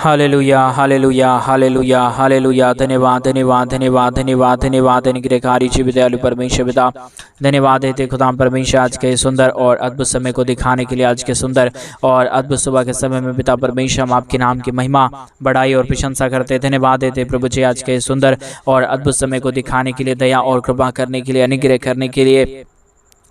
Hallelujah hallelujah hallelujah hallelujah. धन्यवाद धन्यवाद धन्यवाद धन्यवाद धन्यवाद अनुग्रहकारी जी विदयालु परमेश्वर पिता, धन्यवाद देते खुदा परमेश्वर आज के सुंदर और अद्भुत समय को दिखाने के लिए, आज के सुंदर और अद्भुत सुबह के समय में पिता परमेश्वर हम आपके नाम की महिमा बढ़ाई और प्रशंसा करते। धन्यवाद देते प्रभु जी आज के सुंदर और अद्भुत समय को दिखाने के लिए, दया और कृपा करने के लिए, अनुग्रह करने के लिए,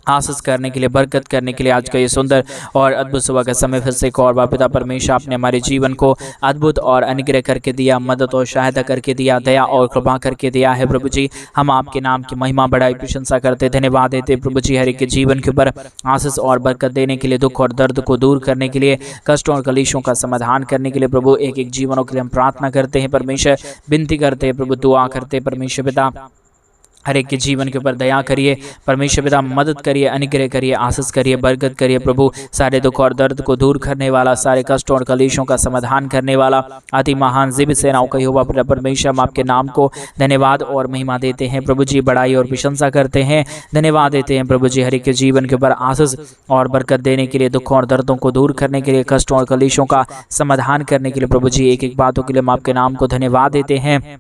आशीष करने के लिए, बरकत करने के लिए। आज का ये सुंदर और अद्भुत सुबह का समय फिर से एक और बार पिता परमेश्वर आपने हमारे जीवन को अद्भुत और अनुग्रह करके दिया, मदद और सहायता करके दिया, दया और कृपा करके दिया है प्रभु जी। हम आपके नाम की महिमा बढ़ाई प्रशंसा करते, धन्यवाद देते प्रभु जी हर एक के जीवन के ऊपर आशीष और बरकत देने के लिए, दुख और दर्द को दूर करने के लिए, कष्टों और कलेशों का समाधान करने के लिए प्रभु एक एक जीवनों के लिए हम प्रार्थना करते हैं परमेश्वर, विनती करते हैं प्रभु, दुआ करते परमेश्वर पिता हर एक के जीवन के ऊपर दया करिए परमेश्वर पिता, मदद करिए, अनुग्रह करिए, आशीष करिए, बरकत करिए प्रभु। सारे दुख और दर्द को दूर करने वाला, सारे कष्टों और कलेशों का समाधान करने वाला अति महान जीव सेनाओं का यहोवा परमेश्वर, हम आपके नाम को धन्यवाद और महिमा देते हैं प्रभु जी, बड़ाई और प्रशंसा करते हैं। धन्यवाद देते हैं प्रभु जी हर एक के जीवन के ऊपर आशीष और बरकत देने के लिए, दुखों और दर्दों को दूर करने के लिए, कष्टों और कलेशों का समाधान करने के लिए प्रभु जी एक एक बातों के लिए हम आपके नाम को धन्यवाद देते हैं,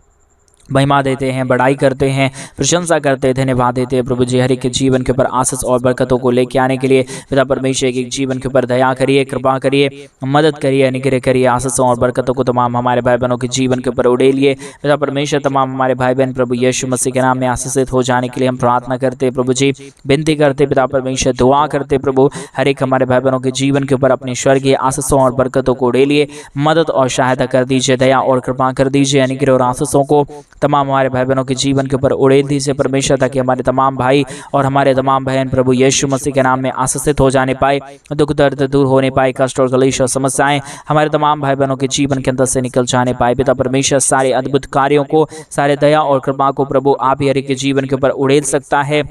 महिमा देते हैं, बड़ाई करते हैं, प्रशंसा करते हैं। धन्यवाद देते हैं प्रभु जी हर एक के जीवन के ऊपर आशीष और बरकतों को लेके आने के लिए पिता परमेश्वर एक एक जीवन के ऊपर दया करिए, कृपा करिए, मदद करिए, अनुग्रह करिए, आशीषों और बरकतों को तमाम हमारे भाई बहनों के जीवन के ऊपर उड़ेलिए पिता परमेश्वर। तमाम हमारे भाई बहन प्रभु यीशु मसीह के नाम में आशीषित हो जाने के लिए हम प्रार्थना करते प्रभु जी, विनती करते पिता परमेश्वर, दुआ करते प्रभु हर एक हमारे भाई बहनों के जीवन के ऊपर अपने स्वर्गीय आशीषों और बरकतों को उड़ेलिए, मदद और सहायता कर दीजिए, दया और कृपा कर दीजिए, अनुग्रह और आशीषों को तमाम हमारे भाई बहनों के जीवन के ऊपर उड़ेल दीजिए परमेश्वर, ताकि हमारे तमाम भाई और हमारे तमाम बहन प्रभु यीशु मसीह के नाम में आशीषित हो जाने पाए, दुख दर्द दूर होने पाए, कष्ट और कलेश और समस्याएं हमारे तमाम भाई बहनों के जीवन के अंदर से निकल जाने पाए पिता परमेश्वर। सारे अद्भुत कार्यों को, सारे दया और कृपा को प्रभु आप ही हर एक के जीवन के ऊपर उड़ेल सकता है,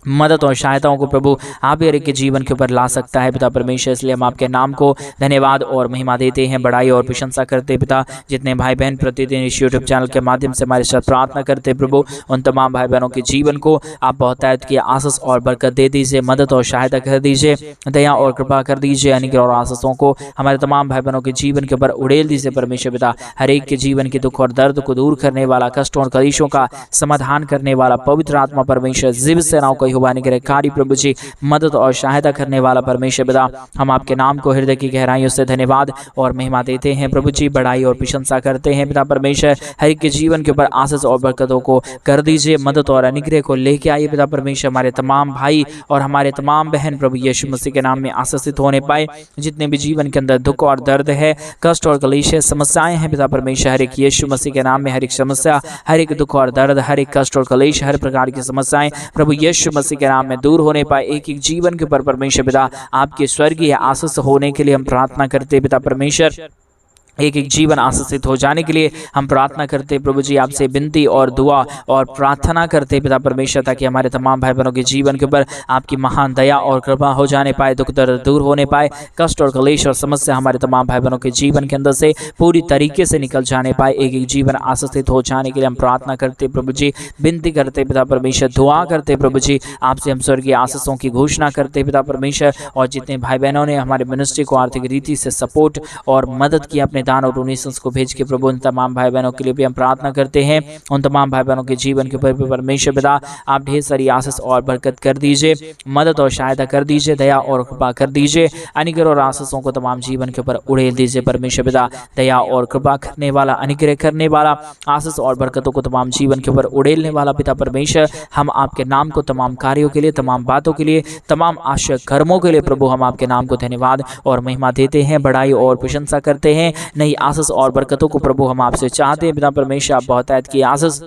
मदद और सहायताओं को प्रभु आप ही हर एक के जीवन के ऊपर ला सकता है पिता परमेश्वर। इसलिए हम आपके नाम को धन्यवाद और महिमा देते हैं, बड़ाई और प्रशंसा करते पिता। जितने भाई बहन प्रतिदिन इस यूट्यूब चैनल के माध्यम से हमारे साथ प्रार्थना करते प्रभु, उन तमाम भाई बहनों के जीवन को आप बहुतायत की आशीष और बरकत दे दीजिए, मदद और सहायता कर दीजिए, दया और कृपा कर दीजिए, अनुग्रह और आशीषों को हमारे तमाम भाई बहनों के जीवन के ऊपर उड़ेल दीजिए परमेश्वर पिता। हर एक के जीवन के दुख और दर्द को दूर करने वाला, कष्टों और कलेशों का समाधान करने वाला पवित्र आत्मा परमेश्वर, जीव सेनाओं का यहोवा अनुग्रहकारी प्रभु जी, मदद और सहायता करने वाला परमेश्वर पिता, हम आपके नाम को हृदय की गहराइयों से धन्यवाद और महिमा देते हैं प्रभु जी, बड़ाई और प्रशंसा करते हैं पिता परमेश्वर। हर एक के जीवन के ऊपर आशीष और बरकतों को कर दीजिए, मदद और अनुग्रह को लेके आइए पिता परमेश्वर। हमारे तमाम भाई और हमारे तमाम बहन प्रभु यीशु मसीह के नाम में आशीषित होने पाए। जितने भी जीवन के अंदर दुख और दर्द है, कष्ट और कलेश है, समस्याएं हैं पिता परमेश्वर, हर एक यीशु मसीह के नाम में हर एक समस्या, हर एक दुख और दर्द, हर एक कष्ट और कलेश, हर प्रकार की समस्याएं प्रभु यीशु मसीह के नाम में दूर होने पाए। एक एक जीवन के ऊपर परमेश्वर पिता आपके स्वर्गीय आशीष होने के लिए हम प्रार्थना करते पिता परमेश्वर। एक एक जीवन आशीषित हो जाने के लिए हम प्रार्थना करते प्रभु जी, आपसे विनती और दुआ और प्रार्थना करते पिता परमेश्वर, ताकि हमारे तमाम भाई बहनों के जीवन के ऊपर आपकी महान दया और कृपा हो जाने पाए, दुख दर्द दूर होने पाए, कष्ट और कलेश और समस्या हमारे तमाम भाई बहनों के जीवन के अंदर से पूरी तरीके से निकल जाने पाए। एक एक जीवन आशीषित हो जाने के लिए हम प्रार्थना करते प्रभु जी, विनती करते पिता परमेश्वर, दुआ करते प्रभु जी, आपसे हम स्वर्गीय आशीषों की घोषणा करते पिता परमेश्वर। और जितने भाई बहनों ने हमारे मिनिस्ट्री को आर्थिक रीति से सपोर्ट और मदद की, अपने दान और डोनेशंस को भेज के प्रभु, उन तमाम भाई बहनों के लिए भी हम प्रार्थना करते हैं। उन तमाम भाई बहनों के जीवन के ऊपर परमेश्वर पिता आप ढेर सारी आशीष और बरकत कर दीजिए, मदद और सहायता कर दीजिए, दया और कृपा कर दीजिए, अनुग्रह और आशीषों को तमाम जीवन के ऊपर उड़ेल दीजिए परमेश्वर पिता। दया और कृपा करने वाला, अनुग्रह करने वाला, आशीष और बरकतों को तमाम जीवन के ऊपर उड़ेलने वाला पिता परमेश्वर, हम आपके नाम को तमाम कार्यों के लिए, तमाम बातों के लिए, तमाम आश्चर्य कर्मों के लिए प्रभु हम आपके नाम को धन्यवाद और महिमा देते हैं, बड़ाई और प्रशंसा करते हैं। नई आशीष और बरकतों को प्रभु हम आपसे चाहते हैं पिता परमेश्वर। आप बहुतायत की आशीष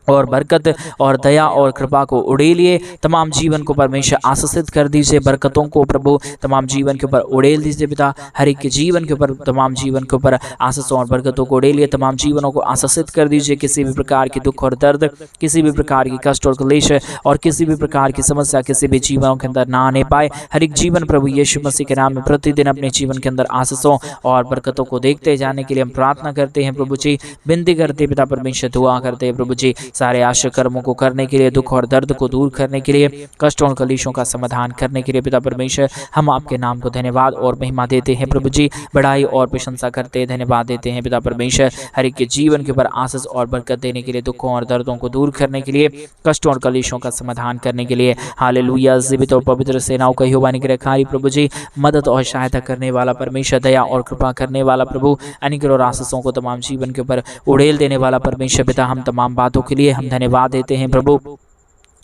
और बरकत और दया और कृपा को उड़ेलिए, तमाम जीवन को परमेश्वर आशीषित कर दीजिए, बरकतों को प्रभु तमाम जीवन के ऊपर उड़ेल दीजिए पिता। हर एक के जीवन के ऊपर, तमाम जीवन के ऊपर आशीषों और बरकतों को उड़ेलिए, तमाम जीवनों को आशीषित कर दीजिए। किसी भी प्रकार की दुख और दर्द, किसी भी प्रकार की कष्ट और क्लेश और किसी भी प्रकार की समस्या किसी भी जीवनों के अंदर ना आने पाए। हर एक जीवन प्रभु यीशु मसीह के नाम में प्रतिदिन अपने जीवन के अंदर आशीषों और बरकतों को देखते जाने के लिए हम प्रार्थना करते हैं प्रभु जी, विनती करते पिता परमेश्वर, दुआ करते हैं प्रभु जी। सारे आश्चर्य कर्मों को करने के लिए, दुख और दर्द को दूर करने के लिए, कष्टों और कलेशों का समाधान करने के लिए पिता परमेश्वर हम आपके नाम को धन्यवाद और महिमा देते हैं प्रभु जी, बढ़ाई और प्रशंसा करते हैं, धन्यवाद देते हैं पिता परमेश्वर हर एक के जीवन के ऊपर आशीष और बरकत देने के लिए, दुखों और दर्दों को दूर करने के लिए, कष्टों और कलेशों का समाधान करने के लिए। हालेलुया। जीवित और पवित्र सेनाओं का यहोवा निग्रहकारी प्रभु जी, मदद और सहायता करने वाला परमेश्वर, दया और कृपा करने वाला प्रभु, अनुग्रह और आशीषों को तमाम जीवन के ऊपर उड़ेल देने वाला परमेश्वर पिता, हम तमाम बातों के लिए हम धन्यवाद देते हैं प्रभु,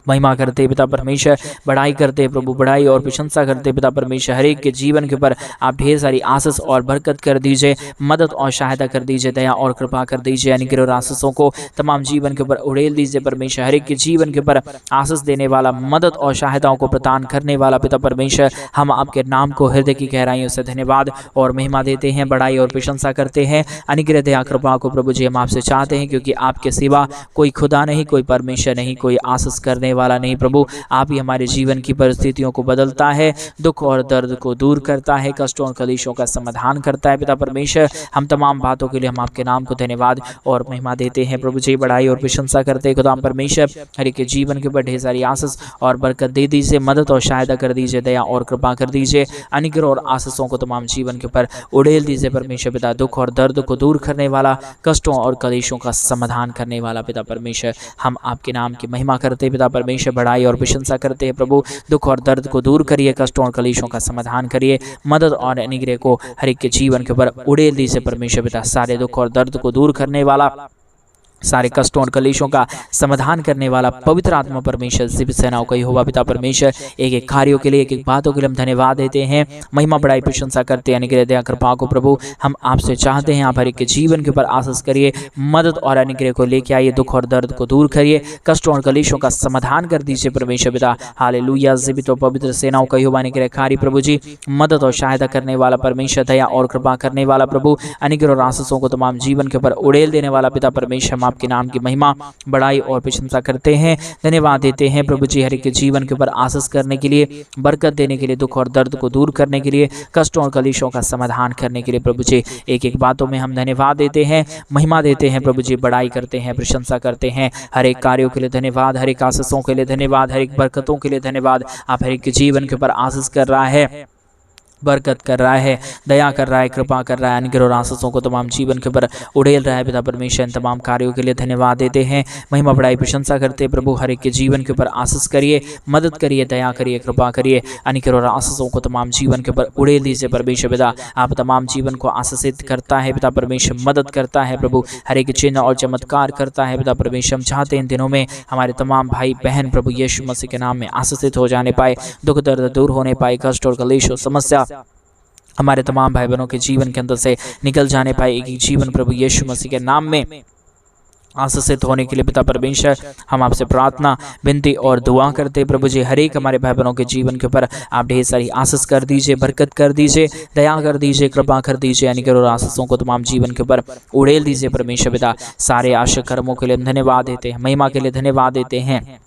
महिमा करते पिता परमेश्वर, बढ़ाई करते प्रभु, बढ़ाई और प्रशंसा करते पिता परमेश्वर हर एक के जीवन के ऊपर आप ढेर सारी आशीष और बरकत कर दीजिए, मदद और सहायता कर दीजिए, दया और कृपा कर दीजिए, अनुग्रह और आशीषों को तमाम जीवन के ऊपर उड़ेल दीजिए परमेश्वर, हर एक के जीवन के ऊपर आशीष देने वाला, मदद और सहायताओं को प्रदान करने वाला पिता परमेश्वर, हम आपके नाम को हृदय की गहराइयों से धन्यवाद और महिमा देते हैं, बढ़ाई और प्रशंसा करते हैं, अनुग्रह दया कृपा को प्रभु जी हम आपसे चाहते हैं, क्योंकि आपके सिवा कोई खुदा नहीं, कोई परमेश्वर नहीं, कोई आशीष करने वाला नहीं प्रभु। आप ही हमारे जीवन की परिस्थितियों को बदलता है, दुख और दर्द को दूर करता है, कष्टों और कलेशों का समाधान करता है पिता परमेश्वर। हम तमाम बातों के लिए हम आपके नाम को धन्यवाद और महिमा देते हैं प्रभु जी, बढ़ाई और प्रशंसा करते हैं खुदा परमेश्वर, हर एक के जीवन के ऊपर ढेर सारी आशीष और बरकत दे दीजिए, मदद और सहायता कर दीजिए, दया और कृपा कर दीजिए, अनुग्रह और आशीषों को तमाम जीवन के ऊपर उड़ेल दीजिए परमेश्वर पिता, दुख और दर्द को दूर करने वाला, कष्टों और कलेशों का समाधान करने वाला पिता परमेश्वर, हम आपके नाम की महिमा करते हैं पिता परमेश्वर, बढ़ाई और प्रशंसा करते हैं प्रभु, दुख और दर्द को दूर करिए, कष्टों और कलेशों का समाधान करिए, मदद और अनुग्रह को हर एक के जीवन के ऊपर उड़ेल दीजिए परमेश्वर पिता, सारे दुख और दर्द को दूर करने वाला, सारे कष्टों और कलेशों का समाधान करने वाला पवित्र आत्मा परमेश्वर, जीवित सेनाओं का यहोवा पिता परमेश्वर, एक एक कार्यों के लिए, एक एक बातों के लिए हम धन्यवाद देते हैं, महिमा बढ़ाई प्रशंसा करते हैं, अनुग्रह दया कृपा को प्रभु हम आपसे चाहते हैं, आप हर एक के जीवन के ऊपर आशीष करिए, मदद और अनुग्रह को लेके आइए, दुख और दर्द को दूर करिए, कष्टों और कलेशों का समाधान कर दीजिए परमेश्वर पिता। हालेलुया। जीवित और पवित्र सेनाओं का यहोवा अनुग्रहकारी प्रभु जी, मदद और सहायता करने वाला परमेश्वर, दया और कृपा करने वाला प्रभु, अनुग्रह और आशीषों को तमाम जीवन के ऊपर उड़ेल देने वाला पिता परमेश्वर, आपके नाम की महिमा बढ़ाई और प्रशंसा करते हैं, धन्यवाद देते हैं प्रभु जी, हर एक के जीवन के ऊपर आशीष करने के लिए, बरकत देने के लिए, दुख और दर्द को दूर करने के लिए, कष्टों और कलेशों का समाधान करने के लिए प्रभु जी, एक एक बातों में हम धन्यवाद देते हैं, महिमा देते हैं प्रभु जी, बढ़ाई करते हैं, प्रशंसा करते हैं, हर एक कार्यों के लिए धन्यवाद, हर एक आशीषों के लिए धन्यवाद, हर एक बरकतों के लिए धन्यवाद। आप हर एक के जीवन के ऊपर आशीष कर रहा है, बरकत कर रहा है, दया कर रहा है, कृपा कर रहा है, अनुग्रह और आशीषों को तमाम जीवन के ऊपर उड़ेल रहा है पिता परमेश्वर, इन तमाम कार्यों के लिए धन्यवाद देते हैं, महिमा बढ़ाई प्रशंसा करते हैं प्रभु, हर एक के जीवन के ऊपर आशीष करिए, मदद करिए, दया करिए, कृपा करिए, अनुग्रह और आशीषों को तमाम जीवन के ऊपर उड़ेल दीजिए परमेश्वर पिता। आप तमाम जीवन को आशीषित करता है पिता परमेश्वर, मदद करता है प्रभु, हर एक चिन्ह और चमत्कार करता है पिता परमेश्वर। हम चाहते हैं इन दिनों में हमारे तमाम भाई बहन प्रभु यीशु मसीह के नाम में आशीषित हो जाने पाए, दुख दर्द दूर होने पाए, कष्ट और कलेश और समस्या हमारे तमाम भाई बहनों के जीवन के अंदर से निकल जाने पाए, एक एक जीवन प्रभु यीशु मसीह के नाम में आशीषित होने के लिए पिता परमेश्वर हम आपसे प्रार्थना, विनती और दुआ करते प्रभु जी, हर एक हमारे भाई बहनों के जीवन के ऊपर आप ढेर सारी आशीष कर दीजिए, बरकत कर दीजिए, दया कर दीजिए, कृपा कर दीजिए, अनुग्रह और आशीषों को तमाम जीवन के ऊपर उड़ेल दीजिए परमेश्वर पिता। सारे आशा कर्मों के लिए धन्यवाद देते हैं, महिमा के लिए धन्यवाद देते हैं,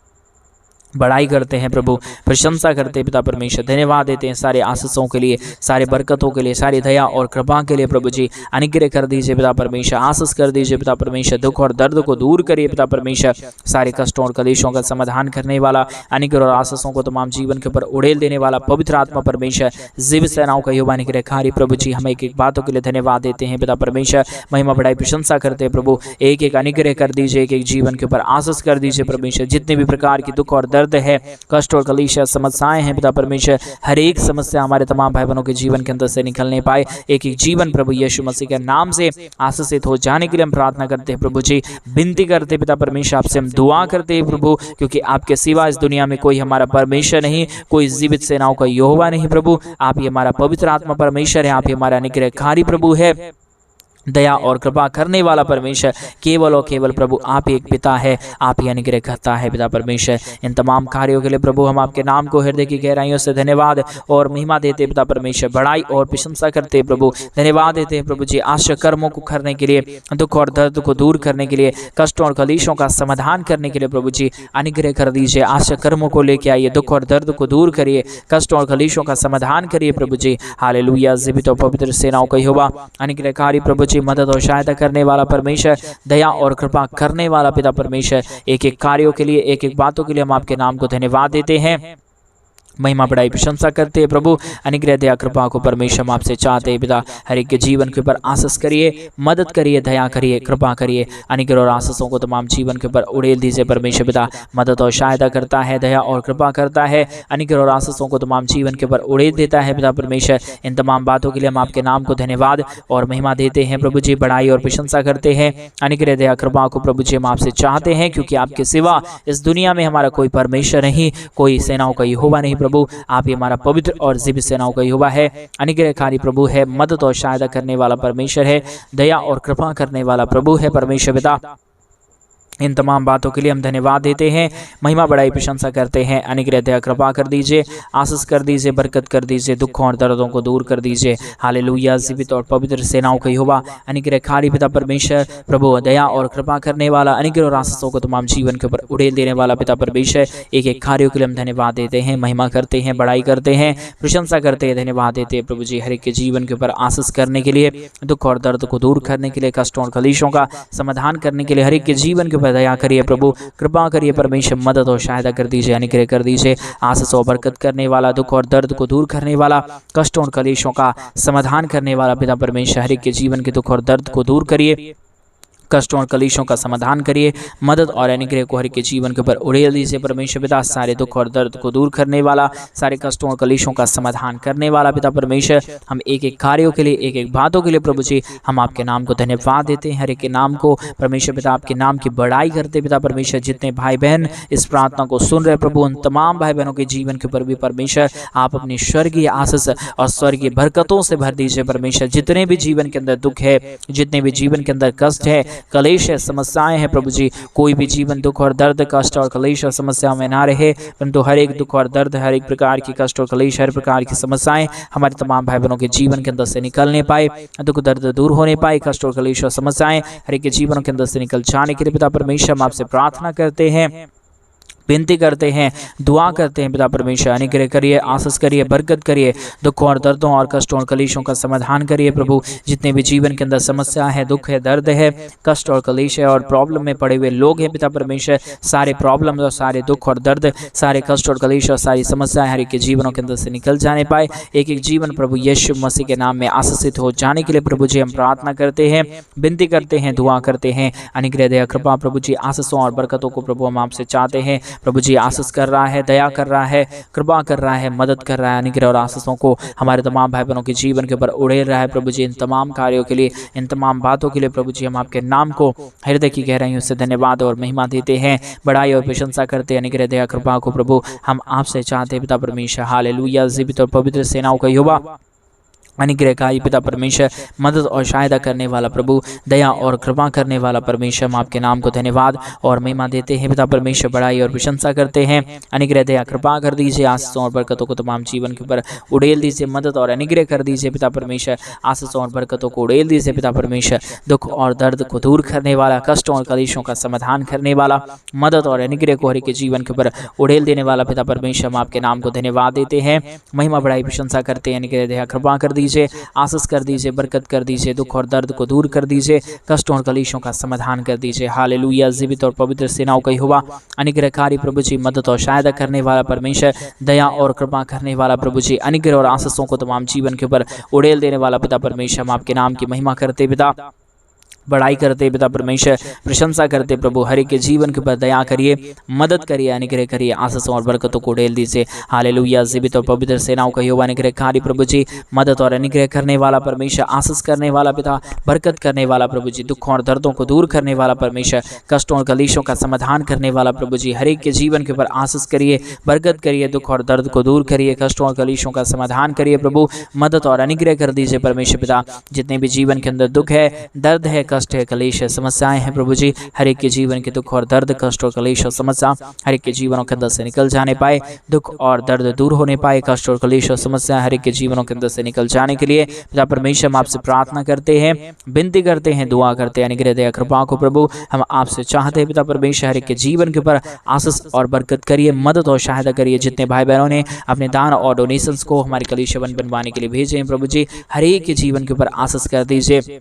बढ़ाई करते हैं प्रभु, प्रशंसा करते हैं पिता परमेश्वर, धन्यवाद देते हैं सारे आशीषों के लिए, सारे बरकतों के लिए, सारी दया और कृपा के लिए प्रभु जी। अनुग्रह कर दीजिए पिता परमेश्वर, आशीष कर दीजिए पिता परमेश्वर, दुख और दर्द को दूर करिए पिता परमेश्वर, सारे कष्टों और कलेशों का समाधान करने वाला, अनुग्रह और आशीषों को तमाम जीवन के ऊपर उड़ेल देने वाला पवित्र आत्मा परमेश्वर, जीवित सेनाओं का यहोवा अनुग्रहकारी प्रभु जी, हम एक एक बातों के लिए धन्यवाद देते हैं पिता परमेश्वर, महिमा बढ़ाई प्रशंसा करते हैं प्रभु, एक एक अनुग्रह कर दीजिए, एक एक जीवन के ऊपर आशीष कर दीजिए परमेश्वर। जितने भी प्रकार की दुख और दर्द है, कष्ट और कलेश समस्याएं हैं पिता परमेश्वर, हर एक समस्या हमारे तमाम भाई बहनों के जीवन के अंदर से निकलने पाए, एक एक जीवन प्रभु यीशु मसीह के नाम से आशीषित हो जाने के लिए हम प्रार्थना करते हैं प्रभु जी, विनती करते पिता परमेश्वर, आपसे हम दुआ करते हैं प्रभु, क्योंकि आपके सिवा इस दुनिया में कोई हमारा परमेश्वर नहीं, कोई जीवित सेनाओं का यहोवा नहीं प्रभु। आप ही हमारा पवित्र आत्मा परमेश्वर है, आप ही हमारा अनुग्रहकारी प्रभु है, दया और कृपा करने वाला परमेश्वर, केवल और केवल प्रभु आप ही एक पिता है, आप ही अनुग्रह करता है पिता परमेश्वर। इन तमाम कार्यों के लिए प्रभु हम आपके नाम को हृदय की गहराइयों से धन्यवाद और महिमा देते पिता परमेश्वर, बढ़ाई और प्रशंसा करते प्रभु, धन्यवाद देते हैं प्रभु जी, आशा कर्मों को करने के लिए, दुख और दर्द को दूर करने के लिए, कष्टों और कलेशों का समाधान करने के लिए प्रभु जी अनुग्रह कर दीजिए, आशा कर्मों को लेके आइए, दुख और दर्द को दूर करिए, कष्टों और कलेशों का समाधान करिए प्रभु जी। हालेलुया। जीवित और पवित्र सेनाओं का यहोवा अनुग्रहकारी प्रभु जी मदद और सहायता करने वाला परमेश्वर, दया और कृपा करने वाला पिता परमेश्वर, एक एक कार्यों के लिए, एक एक बातों के लिए हम आपके नाम को धन्यवाद देते हैं, महिमा बढ़ाई प्रशंसा करते हैं प्रभु। अनुग्रह दया कृपा को परमेश्वर हम आपसे चाहते हैं पिता, हर एक के जीवन के ऊपर आशीष करिए, मदद करिए, दया करिए, कृपा करिए। अनुग्रह और आशीषों को तमाम जीवन के ऊपर उड़ेल दीजिए परमेश्वर पिता। मदद और सहायता करता है, दया और कृपा करता है, अनुग्रह और आशीषों को तमाम जीवन के ऊपर उड़ेल देता है पिता परमेश्वर। इन तमाम बातों के लिए हम आपके नाम को धन्यवाद और महिमा देते हैं प्रभु जी, बढ़ाई और प्रशंसा करते हैं। अनुग्रह दया कृपा को प्रभु जी हम आपसे चाहते हैं, क्योंकि आपके सिवा इस दुनिया में हमारा कोई परमेश्वर नहीं, कोई सेनाओं का यहोवा नहीं प्रभु। आप ही हमारा पवित्र और जीवित सेनाओं का यहोवा है, अनुग्रहकारी प्रभु है, मदद और सहायता करने वाला परमेश्वर है, दया और कृपा करने वाला प्रभु है परमेश्वर पिता। इन तमाम बातों के लिए हम धन्यवाद देते हैं, महिमा बढ़ाई प्रशंसा करते हैं। अनुग्रह दया कृपा कर दीजिए, आशीष कर दीजिए, बरकत कर दीजिए, दुखों और दर्दों को दूर कर दीजिए। हालेलुया। जीवित और पवित्र सेनाओं का यहोवा, अनुग्रहकारी पिता परमेश्वर प्रभु, दया और कृपा करने वाला, अनुग्रह और आशीषों को तमाम जीवन के ऊपर उड़ेल देने वाला पिता परमेश्वर, एक एक कार्यों के लिए हम धन्यवाद देते हैं, महिमा करते हैं, बड़ाई करते हैं, प्रशंसा करते हैं, धन्यवाद देते हैं प्रभु जी, हर एक के जीवन के ऊपर आशीष करने के लिए, दुख और दर्द को दूर करने के लिए, कष्टों और कलेशों का समाधान करने के लिए, हर एक के जीवन के ऊपर दया करिए प्रभु, कृपा करिए परमेश्वर, मदद और सहायता कर दीजिए, अनुग्रह कर दीजिए। आशीष और बरकत करने वाला, दुख और दर्द को दूर करने वाला, कष्टों और कलेशों का समाधान करने वाला पिता परमेश्वर, हर एक के जीवन के दुख और दर्द को दूर करिए, कष्टों और कलेशों का समाधान करिए, मदद और अनुग्रह को हर एक के जीवन के ऊपर उड़ेल दीजिए परमेश्वर पिता। सारे दुख और दर्द को दूर करने वाला, सारे कष्टों और कलेशों का समाधान करने वाला पिता परमेश्वर, हम एक एक कार्यों के लिए, एक एक बातों के लिए प्रभु जी हम आपके नाम को धन्यवाद देते हैं, हर एक के नाम को परमेश्वर पिता, आपके नाम की बड़ाई करते पिता परमेश्वर। जितने भाई बहन इस प्रार्थना को सुन रहे प्रभु, उन तमाम भाई बहनों के जीवन के ऊपर भी परमेश्वर आप अपनी स्वर्गीय आशीष और स्वर्गीय बरकतों से भर दीजिए परमेश्वर। जितने भी जीवन के अंदर दुख है, जितने भी जीवन के अंदर कष्ट है, कलेश है, समस्याएं हैं प्रभु जी, कोई भी जीवन दुख और दर्द, कष्ट और कलेश और समस्याओं में ना रहे, परंतु हर एक दुख और दर्द, हर एक प्रकार की कष्ट और कलेश, हर प्रकार की समस्याएं हमारे तमाम भाई बहनों के जीवन के अंदर से निकलने पाए, दुख दर्द दूर होने पाए, कष्ट और कलेश और समस्याएं हर एक के जीवन के अंदर से निकल जाने के लिए पिता परमेश्वर हम आपसे प्रार्थना करते हैं, विनती करते हैं, दुआ करते हैं पिता परमेश्वर। अनुग्रह करिए, आशीष करिए, बरकत करिए, दुखों और दर्दों और कष्टों और कलेशों का समाधान करिए प्रभु। जितने भी जीवन के अंदर समस्या है, दुख है, दर्द है, कष्ट और कलेश है और प्रॉब्लम में पड़े हुए लोग हैं पिता परमेश्वर, सारे प्रॉब्लम और सारे दुख और दर्द, सारे कष्ट और कलेश और सारी समस्याएं हर एक के जीवनों के अंदर से निकल जाने पाए, एक एक जीवन प्रभु यीशु मसीह के नाम में आशीषित हो जाने के लिए प्रभु जी हम प्रार्थना करते हैं, विनती करते हैं, दुआ करते हैं। अनुग्रह दया कृपा प्रभु जी, आशीषों और बरकतों को प्रभु हम आपसे चाहते हैं प्रभु जी। आशीष कर रहा है, दया कर रहा है, कृपा कर रहा है, मदद कर रहा है, अनुग्रह और आशीषों को हमारे तमाम भाई बहनों के जीवन के ऊपर उड़ेल रहा है प्रभु जी। इन तमाम कार्यों के लिए, इन तमाम बातों के लिए प्रभु जी हम आपके नाम को हृदय की गहराइयों से धन्यवाद और महिमा देते हैं, बड़ाई और प्रशंसा करते हैं। अनुग्रह दया कृपा को प्रभु हम आपसे चाहते हैं पिता परमेश्वर। हालेलुया। जीवित और पवित्र सेनाओं का यहोवा, अनुग्रहकारी पिता परमेश्वर, मदद और सहायता करने वाला प्रभु, दया और कृपा करने वाला परमेश्वर, हम आपके नाम को धन्यवाद और महिमा देते हैं पिता परमेश्वर, बड़ाई और प्रशंसा करते हैं। अनुग्रह दया कृपा कर दीजिए, आशीषों और बरकतों को तमाम जीवन के ऊपर उड़ेल दीजिए, मदद और अनुग्रह कर दीजिए पिता परमेश्वर, आशीषों और बरकतों को उड़ेल दीजिए पिता परमेश्वर। दुख और दर्द को दूर करने वाला, कष्टों और कलेशों का समाधान करने वाला, मदद और अनुग्रह को हर एक के जीवन के ऊपर उड़ेल देने वाला पिता परमेश्वर, हम आपके नाम को धन्यवाद देते हैं, महिमा बड़ाई प्रशंसा करते हैं। अनुग्रह दया कृपा कर दीजिए, आशीष कर दीजिए, बरकत कर दीजिए, दुख और दर्द को दूर कर दीजिए, कष्टों और कलेशों का समाधान कर दीजिए। हालेलुया। जीवित और पवित्र सेनाओं का यहोवा, अनुग्रहकारी प्रभु जी, मदद और सहायता करने वाला परमेश्वर, दया और कृपा करने वाला प्रभु जी, अनुग्रह और आशीषों को तमाम जीवन के ऊपर उड़ेल देने वाला पिता परमेश्वर, हम आपके नाम की महिमा करते पिता, बड़ाई करते पिता परमेश्वर, प्रशंसा करते प्रभु। हर एक के जीवन के ऊपर दया करिए, मदद करिए, अनुग्रह करिए, आशीषों और बरकतों को उड़ेल दीजिए। हालेलुया। जीवित और पवित्र सेनाओं का यहोवा, अनुग्रहकारी प्रभु जी, मदद और अनुग्रह करने वाला परमेश्वर, आशीष करने वाला पिता, बरकत करने वाला प्रभु जी, दुखों और दर्दों को दूर करने वाला परमेश्वर, कष्टों और कलेशों का समाधान करने वाला प्रभु जी, हर एक के जीवन के ऊपर आशीष करिए, बरकत करिए, दुख और दर्द को दूर करिए, कष्टों और कलेशों का समाधान करिए प्रभु, मदद और अनुग्रह कर दीजिए परमेश्वर पिता। जितने भी जीवन के अंदर दुख है, दर्द है, कष्ट है, कलेश है, समस्याएं हैं प्रभु जी, हर एक के जीवन के दुख और दर्द, कष्ट और कलेश और समस्या हर एक के जीवनों के अंदर से निकल जाने पाए, दुख और दर्द दूर होने पाए, कष्ट और कलेश और समस्या हर एक के जीवनों के अंदर से निकल जाने के लिए पिता परमेश्वर हम आपसे प्रार्थना करते हैं, विनती करते हैं, दुआ करते हैं। अनुग्रह दया कृपा को प्रभु हम आपसे चाहते हैं पिता परमेश्वर, हर एक के जीवन के ऊपर आशीष और बरकत करिए, मदद और सहायता करिए। जितने भाई बहनों ने अपने दान और डोनेशंस को हमारे कलीसिया बनवाने के लिए भेजे हैं प्रभु जी, हर एक के जीवन के ऊपर आशीष कर दीजिए,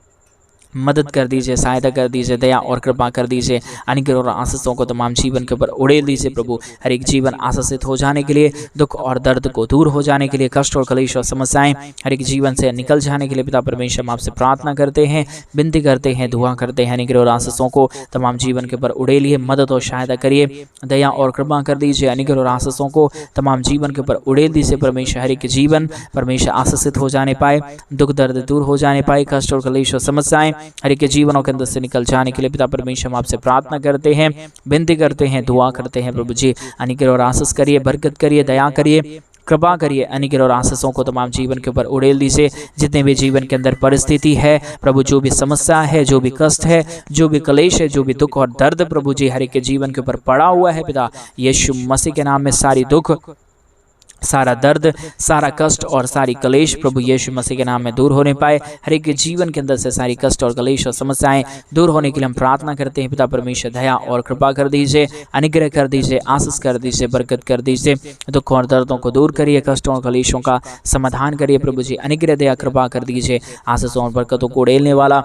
मदद कर दीजिए, सहायता कर दीजिए, दया और कृपा कर दीजिए। अनुग्रह और आशीषों को तमाम जीवन के ऊपर उड़ेल दीजिए प्रभु। हर एक जीवन आशीषित हो जाने के लिए, दुख और दर्द को दूर हो जाने के लिए, कष्ट और कलेश और समस्याएं हर एक जीवन से निकल जाने के लिए पिता परमेश्वर हम आपसे प्रार्थना करते हैं, विनती करते हैं, दुआ करते हैं। अनुग्रह और आशीषों को तमाम जीवन के ऊपर उड़ेलिए, मदद और सहायता करिए, दया और कृपा कर दीजिए। अनुग्रह और आशीषों को तमाम जीवन के ऊपर उड़ेल दीजिए परमेश्वर। हर एक जीवन परमेश्वर आशीषित हो जाने पाए, दुख दर्द दूर हो जाने पाए, कष्ट और कलेश और समस्याएं हर एक जीवनों के अंदर से निकल जाने के लिए पिता परमेश्वर हम आपसे प्रार्थना करते हैं, विनती करते हैं, दुआ करते हैं प्रभु जी। अनुग्रह और आशीष करिए, बरकत करिए, दया करिए, कृपा करिए। अनुग्रह और आशीषों को तमाम जीवन के ऊपर उड़ेल दीजिए। जितने भी जीवन के अंदर परिस्थिति है प्रभु, जो भी समस्या है, जो भी कष्ट है, जो भी कलेश है, जो भी दुख और दर्द प्रभु जी हर एक के जीवन के ऊपर पड़ा हुआ है पिता, यीशु मसीह के नाम में सारी दुख, सारा दर्द, सारा कष्ट और सारी कलेश प्रभु यीशु मसीह के नाम में दूर होने पाए। हर एक के जीवन के अंदर से सारी कष्ट और कलेश और समस्याएं दूर होने के लिए हम प्रार्थना करते हैं। पिता परमेश्वर दया और कृपा कर दीजिए, अनुग्रह कर दीजिए, आशीष कर दीजिए, बरकत कर दीजिए। दुख और दर्दों को दूर करिए, कष्टों और कलेशों का समाधान करिए प्रभु जी। अनुग्रह दया कृपा कर दीजिए। आशीषों और बरकतों को उड़ेलने वाला,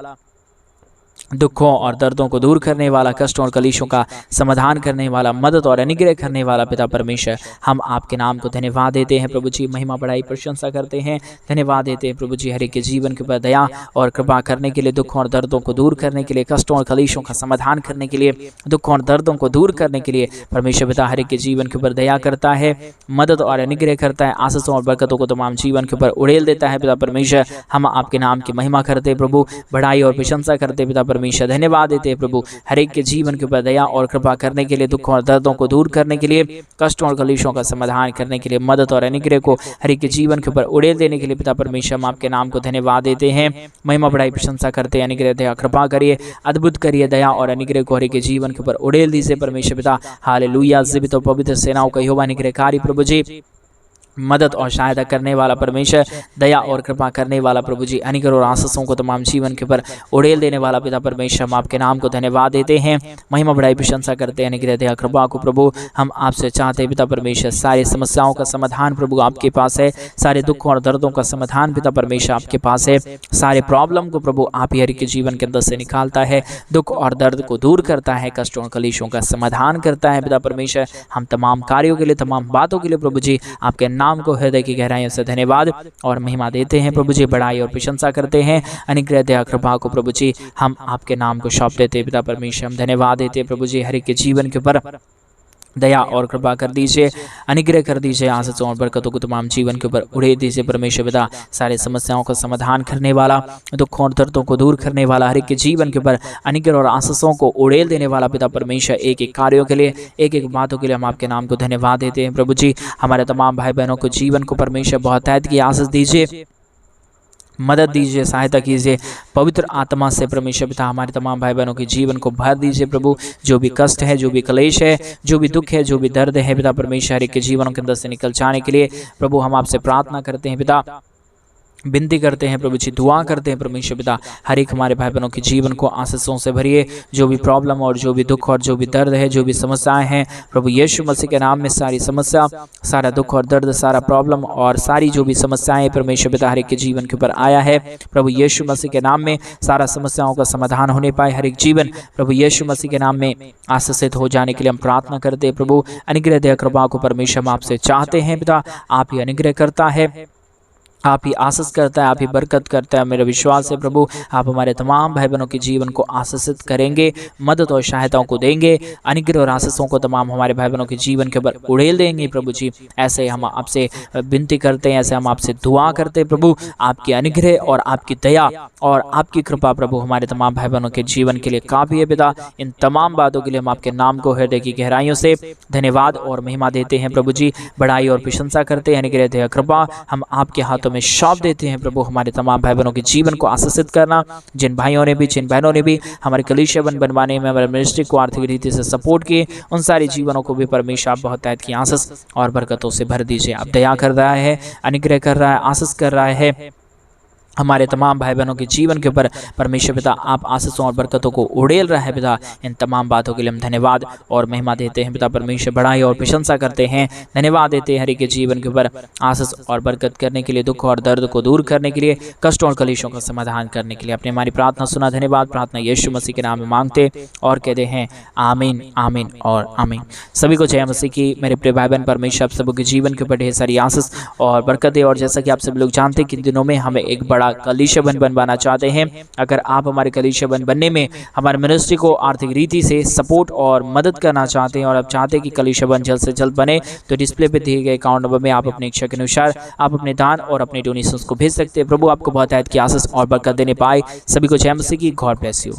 दुखों और दर्दों को दूर करने वाला, कष्टों और कलेशों का समाधान करने वाला, मदद और अनुग्रह करने वाला पिता परमेश्वर हम आपके नाम को धन्यवाद देते हैं प्रभु जी। महिमा बढ़ाई प्रशंसा करते हैं, धन्यवाद देते हैं प्रभु जी। हर एक के जीवन के ऊपर दया और कृपा करने के लिए, दुखों और दर्दों को दूर करने के लिए, कष्टों और कलेशों का समाधान करने के लिए, दुखों और दर्दों को दूर करने के लिए परमेश्वर पिता हर एक के जीवन के ऊपर दया करता है, मदद और अनुग्रह करता है, आशीषों और बरकतों को तमाम जीवन के ऊपर उड़ेल देता है पिता परमेश्वर। हम आपके नाम की महिमा करते प्रभु, बढ़ाई और प्रशंसा करते पिता परमेश्वर, धन्यवाद देते हैं प्रभु। हर एक के जीवन के ऊपर दया और कृपा करने के लिए, दुखों और दर्दों को दूर करने के लिए, कष्टों और कलेशों का समाधान करने के लिए, मदद और अनुग्रह को हर एक के जीवन के ऊपर उड़ेल देने के लिए पिता परमेश्वर हम आपके नाम को धन्यवाद देते हैं, महिमा बढ़ाई प्रशंसा करते हैं। अनुग्रह दया कृपा करिए, अद्भुत करिए, दया और अनुग्रह को हर एक के जीवन के ऊपर उड़ेल दीजिए परमेश्वर पिता। हालेलुया। जीवित और पवित्र सेनाओं का यहोवा अनुग्रहकारी प्रभु जी, मदद और सहायता करने वाला परमेश्वर, दया और कृपा करने वाला प्रभु जी, अनुग्रह और आशीषों को तमाम जीवन के ऊपर उड़ेल देने वाला पिता परमेश्वर हम आपके नाम को धन्यवाद देते हैं, महिमा बढ़ाई प्रशंसा करते हैं। अनुग्रह दया कृपा को प्रभु हम आपसे चाहते हैं पिता परमेश्वर। सारी समस्याओं का समाधान प्रभु आपके पास है, सारे दुखों और दर्दों का समाधान पिता परमेश्वर आपके पास है। सारे प्रॉब्लम को प्रभु आप ही हर एक के जीवन के अंदर से निकालता है, दुख और दर्द को दूर करता है, कष्टों और कलेशों का समाधान करता है पिता परमेश्वर। हम तमाम कार्यों के लिए, तमाम बातों के लिए प्रभु जी आपके नाम को हृदय की गहराइयों से धन्यवाद और महिमा देते हैं प्रभु जी, बढ़ाई और प्रशंसा करते हैं। अनुग्रह दया कृपा को प्रभु जी हम आपके नाम को सौंप देते हैं पिता परमेश्वर। हम धन्यवाद देते हैं प्रभु जी, हर एक के जीवन के ऊपर दया और कृपा कर दीजिए, अनुग्रह कर दीजिए, आशीषों और बरकतों को तमाम जीवन के ऊपर उड़े दीजिए परमेश्वर पिता। सारे समस्याओं का समाधान करने वाला, दुखों और दर्दों को दूर करने वाला, हर एक के जीवन के ऊपर अनुग्रह और आशीषों को उड़ेल देने वाला पिता परमेश्वर। एक एक कार्यों के लिए, एक एक बातों के लिए हम आपके नाम को धन्यवाद देते हैं प्रभु जी। हमारे तमाम भाई बहनों को जीवन को परमेश्वर बहुत तहत की आशीष दीजिए, मदद दीजिए, सहायता कीजिए। पवित्र आत्मा से परमेश्वर पिता हमारे तमाम भाई बहनों के जीवन को भर दीजिए प्रभु। जो भी कष्ट है, जो भी कलेश है, जो भी दुख है, जो भी दर्द है पिता परमेश्वर, हर एक के जीवनों के अंदर से निकल जाने के लिए प्रभु हम आपसे प्रार्थना करते हैं पिता, विनती करते हैं प्रभु जी, दुआ करते हैं परमेश्वर पिता। हर एक हमारे भाई बहनों के जीवन को आशीषों से भरिए। जो भी प्रॉब्लम और जो भी दुख और जो भी दर्द है, जो भी समस्याएं हैं प्रभु यीशु मसीह के नाम में, सारी समस्या, सारा दुख और दर्द, सारा प्रॉब्लम और सारी जो भी समस्याएं परमेश्वर पिता हर एक के जीवन के ऊपर आया है प्रभु यीशु मसीह के नाम में, सारा समस्याओं का समाधान होने पाए। हर एक जीवन प्रभु यीशु मसीह के नाम में आशीषित हो जाने के लिए हम प्रार्थना करते हैं प्रभु। अनुग्रह दया कृपा को परमेश्वर हम आपसे चाहते हैं पिता। आप ही अनुग्रह करता है, आप ही आशीष करता है, आप ही बरकत करता है। मेरा विश्वास है प्रभु आप हमारे तमाम भाई बहनों के जीवन को आशीषित करेंगे, मदद और सहायताओं को देंगे, अनुग्रह और आशीषों को तमाम हमारे भाई बहनों के जीवन के ऊपर उड़ेल देंगे प्रभु जी। ऐसे हम आपसे विनती करते हैं, ऐसे हम आपसे दुआ करते हैं प्रभु। आपकी अनुग्रह और आपकी दया और आपकी कृपा प्रभु हमारे तमाम भाई बहनों के जीवन के लिए काफ़ी है पिता। इन तमाम बातों के लिए हम आपके नाम को हृदय की गहराइयों से धन्यवाद और महिमा देते हैं प्रभु जी। बढ़ाई और प्रशंसा करते हैं, अनुग्रह दया कृपा हम आपके हाथों में सौंप देते हैं प्रभु। हमारे तमाम भाई बहनों के जीवन को आशीषित करना, जिन भाइयों ने भी, जिन बहनों ने भी हमारे कलीसिया बनवाने में, हमारे मिनिस्ट्री को आर्थिक रीति से सपोर्ट किए, उन सारे जीवनों को भी परमेश्वर आप बहुत तहत की आशीष और बरकतों से भर दीजिए। आप दया कर रहा है, अनुग्रह कर रहा है, आशीष कर रहा है, हमारे तमाम भाई बहनों के जीवन के ऊपर परमेश्वर पिता आप आशीषों और बरकतों को उड़ेल रहा है पिता। इन तमाम बातों के लिए हम धन्यवाद और महिमा देते हैं पिता। परमेश्वर बढ़ाई और प्रशंसा करते हैं, धन्यवाद देते हैं हर एक के जीवन के ऊपर आशीष और बरकत करने के लिए, दुख और दर्द को दूर करने के लिए, कष्टों और कलेशों का समाधान करने के लिए। अपने हमारी प्रार्थना सुना, धन्यवाद। प्रार्थना यीशु मसीह के नाम में मांगते और कहते हैं आमीन, आमीन और आमीन। सभी को जय मसीह की। मेरे प्रिय भाई बहन, परमेश्वर आप सबके जीवन के ऊपर ढेर सारी आशीष और बरकतें। और जैसा कि आप सभी लोग जानते हैं कि दिनों में हमें एक बड़ा कलीसिया बनवाना चाहते हैं। अगर आप हमारे कलीसिया बनने में हमारे मिनिस्ट्री को आर्थिक रीति से सपोर्ट और मदद करना चाहते हैं और आप चाहते हैं कि कलीसिया जल्द से जल्द बने, तो डिस्प्ले पे दिए गए अकाउंट नंबर में आप अपनी इच्छा के अनुसार आप अपने दान और अपने डोनेशंस को भेज सकते हैं। प्रभु आपको बहुत आयत की आशीष और बरकत देने पाए। सभी को जय मसीह की। God bless you.